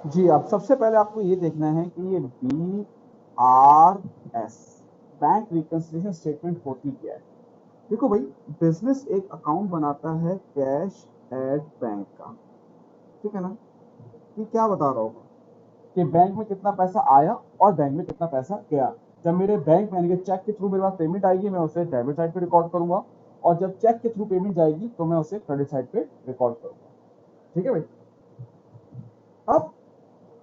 जी, अब सबसे पहले आपको ये देखना है कि ये BRS बैंक रिकंसिलिएशन स्टेटमेंट होती क्या है। देखो भाई, बिजनेस एक अकाउंट बनाता है कैश एट बैंक का, ठीक है ना। ये क्या बता रहा होगा कि बैंक में कितना पैसा आया और बैंक में कितना पैसा गया। जब मेरे बैंक में यानी कि चेक के थ्रू मेरे पास पेमेंट आएगी, मैं उसे डेबिट साइड पे रिकॉर्ड करूंगा, और जब चेक के थ्रू पेमेंट जाएगी तो मैं उसे क्रेडिट साइड पे रिकॉर्ड करूंगा। ठीक है भाई। अब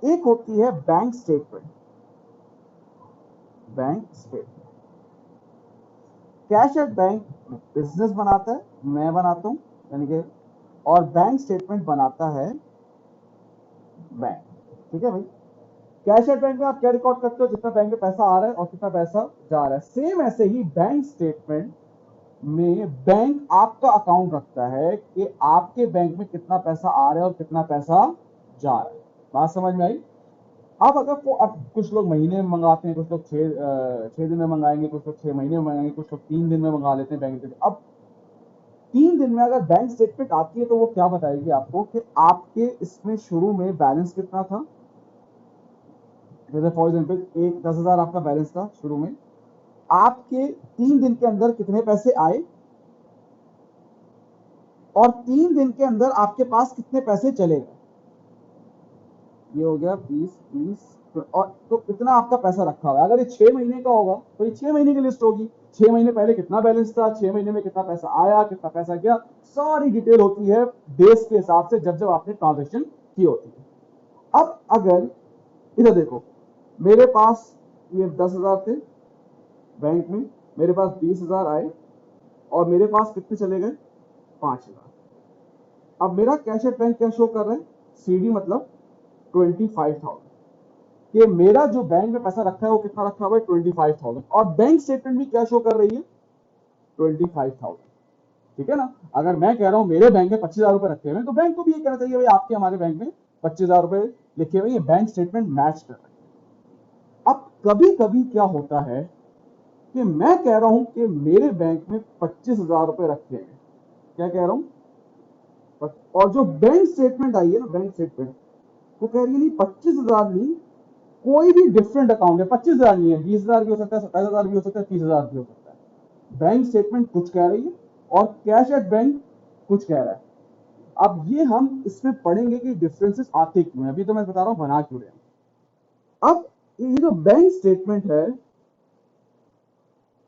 एक होती है bank statement. Bank statement cash at bank business बनाता है, मैं बनाता हूं, यानी कि, और बैंक स्टेटमेंट बनाता है बैंक। ठीक है भाई। कैश एट बैंक में आप क्या रिकॉर्ड करते हो, जितना बैंक में पैसा आ रहा है और कितना पैसा जा रहा है। सेम ऐसे ही बैंक स्टेटमेंट में बैंक आपका अकाउंट रखता है कि आपके बैंक में कितना पैसा आ रहा है और कितना पैसा जा रहा है। बात समझ में आई। अब अगर अब कुछ लोग महीने में मंगाते हैं, कुछ लोग 6 दिन में मंगाएंगे, कुछ लोग 6 महीने में मंगाएंगे, कुछ लोग 3 दिन में मंगा लेते हैं बैंक से। अब 3 दिन में अगर बैंक स्टेटमेंट आती है तो वो क्या बताएगी आपको कि आपके इसमें शुरू में बैलेंस कितना था। जैसे फॉर एग्जाम्पल 10,000 आपका बैलेंस था शुरू में, आपके 3 दिन के अंदर कितने पैसे आए और 3 दिन के अंदर आपके पास कितने पैसे चले गए। ये हो गया 20 और तो इतना आपका पैसा रखा हुआ है। अगर ये 6 महीने का होगा तो ये 6 महीने की लिस्ट होगी। 6 महीने पहले कितना बैलेंस था, 6 महीने में कितना पैसा आया, कितना पैसा गया, सारी डिटेल होती है डेज के हिसाब से, जब जब आपने ट्रांजेक्शन की होती है। अब अगर इधर देखो, मेरे पास ये 10,000 थे बैंक में, मेरे पास 20,000 आए और मेरे पास कितने चले गए, 5,000। अब मेरा कैश एट बैंक क्या शो कर रहा है, CD मतलब 25,000, कि मेरा जो बैंक में पैसा रखा है वो कितना रखा हुआ है, 25,000। और बैंक स्टेटमेंट भी क्या शो कर रही है, 25,000। ठीक है ना। अगर मैं कह रहा हूं मेरे बैंक में 25,000 रुपए रखे हुए, तो बैंक को भी ये कहना चाहिए भाई आपके हमारे बैंक में 25,000 रुपए लिखे हुए, ये बैंक स्टेटमेंट मैच कर रही है। अब कभी कभी क्या होता है कि मैं कह रहा हूं कि मेरे बैंक में 25,000 रुपए रखे हैं, क्या कह रहा हूं, और जो बैंक स्टेटमेंट आई है ना, बैंक स्टेटमेंट वो कह रही है नहीं 25,000 नहीं, कोई भी डिफरेंट अकाउंट है। 25,000 नहीं है, 20,000 भी हो सकता है, 27,000 भी हो सकता है, 30,000 भी हो सकता है। बैंक स्टेटमेंट कुछ कह रही है और कैश एट बैंक कुछ कह रहा है। अब ये हम इसमें पढ़ेंगे कि डिफरेंसेस आते क्यों हैं। अभी तो मैं बता रहा हूं बना क्यों रहे हैं। अब ये जो बैंक स्टेटमेंट है,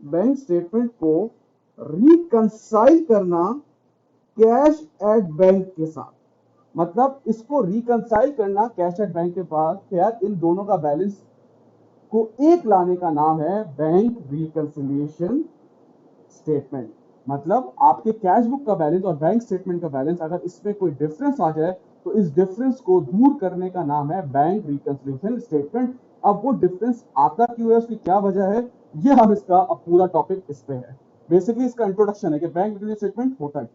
बैंक स्टेटमेंट को रिकंसाइल करना कैश एट बैंक के साथ, मतलब इसको रिकंसाइल करना कैश एट बैंक के पास, यार इन दोनों का बैलेंस को एक लाने का नाम है बैंक रिकंसिलिएशन स्टेटमेंट। मतलब आपके कैश बुक का बैलेंस और बैंक स्टेटमेंट का बैलेंस अगर इसमें कोई डिफरेंस आ जाए तो इस डिफरेंस को दूर करने का नाम है बैंक रिकंसिलिएशन स्टेटमेंट। अब वो डिफरेंस आता क्यों है, उसकी क्या वजह है, ये हम इसका अब पूरा टॉपिक इस पे है। बेसिकली इसका इंट्रोडक्शन है कि बैंक रिकंसिलिएशन स्टेटमेंट होता है।